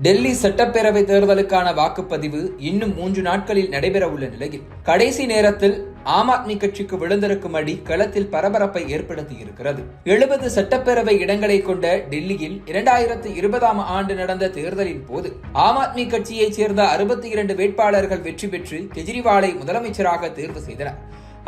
டெல்லி சட்டப்பேரவை தேர்தலுக்கான வாக்குப்பதிவு இன்னும் 3 நாட்களில் நடைபெற உள்ள நிலையில் கடைசி நேரத்தில் ஆம் ஆத்மி கட்சிக்கு விழுந்திருக்கும் அடி களத்தில் பரபரப்பை ஏற்படுத்தியிருக்கிறது. 70 சட்டப்பேரவை இடங்களை கொண்ட டெல்லியில் 2020ஆம் ஆண்டு நடந்த தேர்தலின் போது ஆம் ஆத்மி கட்சியைச் சேர்ந்த 62 வேட்பாளர்கள் வெற்றி பெற்று கெஜ்ரிவாலை முதலமைச்சராக தேர்வு செய்தனர்.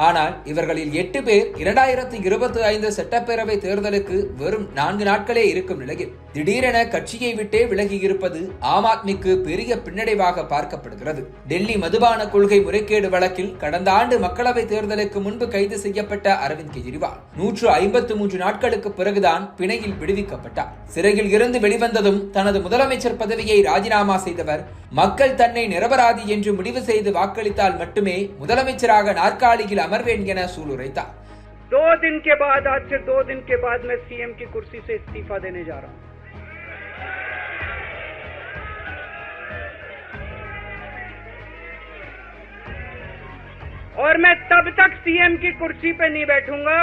ஆனால் இவர்களில் 8 பேர் 2025 சட்டப்பேரவை தேர்தலுக்கு வெறும் 4 நாட்களே இருக்கும் நிலையில் திடீரென கட்சியை விட்டே விலகி இருப்பது ஆம் ஆத்மிக்கு பெரிய பின்னடைவாக பார்க்கப்படுகிறது. டெல்லி மதுபான கொள்கை முறைகேடு வழக்கில் கடந்த ஆண்டு மக்களவை தேர்தலுக்கு முன்பு கைது செய்யப்பட்ட அரவிந்த் கெஜ்ரிவால் 153 நாட்களுக்கு பிறகுதான் பிணையில் விடுவிக்கப்பட்டார். சிறையில் இருந்து வெளிவந்ததும் தனது முதலமைச்சர் பதவியை ராஜினாமா செய்தவர் மக்கள் தன்னை நிரபராதி என்று முடிவு செய்து வாக்களித்தால் மட்டுமே முதலமைச்சராக நாற்காலியில் अमरवेन के सूलुरैता 2 दिन के बाद आज से 2 दिन के बाद मैं सीएम की कुर्सी से इस्तीफा देने जा रहा हूं और मैं तब तक सीएम की कुर्सी पे नहीं बैठूंगा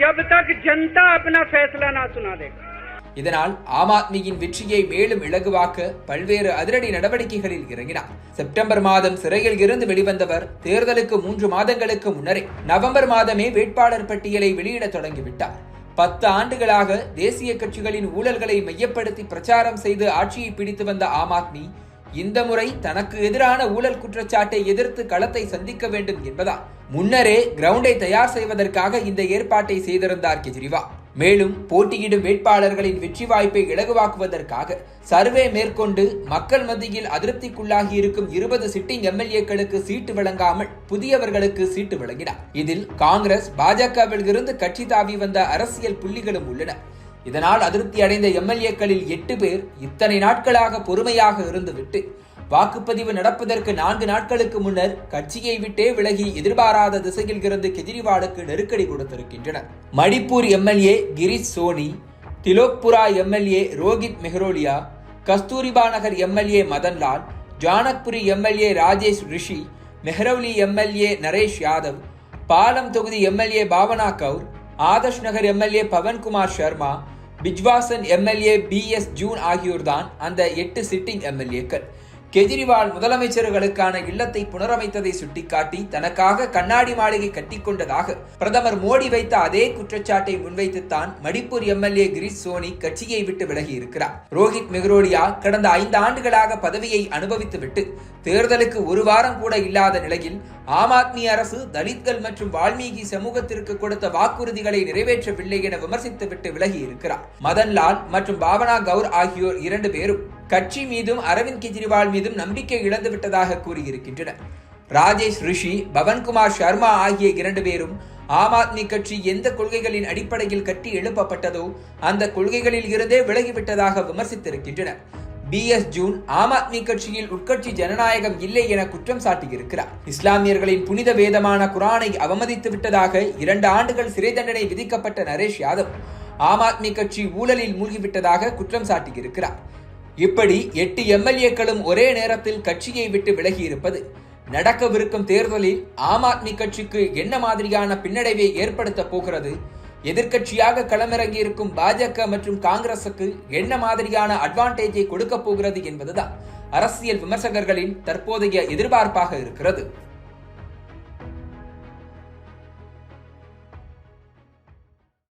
जब तक जनता अपना फैसला ना सुना देगा. இதனால் ஆம் ஆத்மியின் வெற்றியை மேலும் இலகுவாக்க பல்வேறு அதிரடி நடவடிக்கைகளில் இறங்கினார். செப்டம்பர் மாதம் சிறையில் இருந்து வெளிவந்தவர் தேர்தலுக்கு 3 மாதங்களுக்கு முன்னரே நவம்பர் மாதமே வேட்பாளர் பட்டியலை வெளியிட தொடங்கிவிட்டார். 10 ஆண்டுகளாக தேசிய கட்சிகளின் ஊழல்களை மையப்படுத்தி பிரச்சாரம் செய்து ஆட்சியை பிடித்து வந்த ஆம் ஆத்மி இந்த முறை தனக்கு எதிரான ஊழல் குற்றச்சாட்டை எதிர்த்து களத்தை சந்திக்க வேண்டும் என்பதால் முன்னரே கிரவுண்டை தயார் செய்வதற்காக இந்த ஏற்பாட்டை செய்திருந்தார் கெஜ்ரிவால். மேலும் போட்டியிடும் வேட்பாளர்களின் வெற்றி வாய்ப்பை இலகுவாக்குவதற்காக சர்வே மேற்கொண்டு மக்கள் மத்தியில் அதிருப்திக்குள்ளாகி இருக்கும் 20 சிட்டிங் எம்எல்ஏக்களுக்கு சீட்டு வழங்காமல் புதியவர்களுக்கு சீட்டு வழங்கினார். இதில் காங்கிரஸ் பாஜகவில் இருந்து கட்சி தாவி வந்த அரசியல் புள்ளிகளும் உள்ளனர். இதனால் அதிருப்தி அடைந்த எம்எல்ஏக்களில் 8 பேர் இத்தனை நாட்களாக பொறுமையாக இருந்துவிட்டு வாக்குப்பதிவு நடப்பதற்கு 4 நாட்களுக்கு முன்னர் கட்சியை விட்டே விலகி எதிர்பாராத திசையில் இருந்து கெஜ்ரிவாலுக்கு நெருக்கடி கொடுத்திருக்கின்றனர். Manipur MLA Girish Soni, Tilokpura MLA Rohit Mehrolia, Kasturba Nagar MLA Madan Lal, Janakpuri MLA Rajesh Rishi, Mehrauli MLA Naresh Yadav, Palam தொகுதி MLA Bhavna Gaur, Adarsh Nagar MLA Pawan Kumar Sharma, Bijwasan MLA BS Joon ஆகியோர்தான் அந்த 8 சிட்டிங் எம்எல்ஏக்கள். கெஜ்ரிவால் முதலமைச்சர்களுக்கான இல்லத்தை புனரமைத்ததை சுட்டிக்காட்டி தனக்காக கண்ணாடி மாளிகை கட்டிக்கொண்டதாக பிரதமர் மோடி வைத்த அதே குற்றச்சாட்டை முன்வைத்துத்தான் மணிப்பூர் எம்எல்ஏ கிரீஷ் சோனி கட்சியை விட்டு விலகி இருக்கிறார். ரோஹித் மெஹ்ரோலியா கடந்த 5 ஆண்டுகளாக பதவியை அனுபவித்துவிட்டு தேர்தலுக்கு 1 வாரம் கூட இல்லாத நிலையில் ஆம் ஆத்மி அரசு தலித்கள் மற்றும் வால்மீகி சமூகத்திற்கு கொடுத்த வாக்குறுதிகளை நிறைவேற்றவில்லை என விமர்சித்துவிட்டு விலகி இருக்கிறார். மதன்லால் மற்றும் பாவனா கவுர் ஆகியோர் 2 பேரும் கட்சி மீதும் அரவிந்த் கெஜ்ரிவால் மீதும் நம்பிக்கை இழந்து விட்டதாக கூறியிருக்கின்றனர். ராஜேஷ் ரிஷி, பவன்குமார் சர்மா ஆகிய 2 பேரும் ஆம் ஆத்மி கட்சி எந்த கொள்கைகளின் அடிப்படையில் கட்டி எழுப்பப்பட்டதோ அந்த கொள்கைகளில் இருந்தே விலகிவிட்டதாக விமர்சித்திருக்கின்றனர். BS ஜூன் ஆம் ஆத்மி கட்சியில் உட்கட்சி ஜனநாயகம் இல்லை என குற்றம் சாட்டியிருக்கிறார். இஸ்லாமியர்களின் புனித வேதமான குரானை அவமதித்து விட்டதாக 2 ஆண்டுகள் சிறை தண்டனை விதிக்கப்பட்ட நரேஷ் யாதவ் ஆம் ஆத்மி கட்சி ஊழலில் மூழ்கிவிட்டதாக குற்றம் சாட்டியிருக்கிறார். இப்படி 8 எம்எல்ஏக்களும் ஒரே நேரத்தில் கட்சியை விட்டு விலகி இருப்பது நடக்கவிருக்கும் தேர்தலில் ஆம் ஆத்மி கட்சிக்கு என்ன மாதிரியான பின்னடைவை ஏற்படுத்த போகிறது, எதிர்க்கட்சியாக களமிறங்கியிருக்கும் பாஜக மற்றும் காங்கிரசுக்கு என்ன மாதிரியான அட்வான்டேஜை கொடுக்க போகிறது என்பதுதான் அரசியல் விமர்சகர்களின் தற்போதைய எதிர்பார்ப்பாக இருக்கிறது.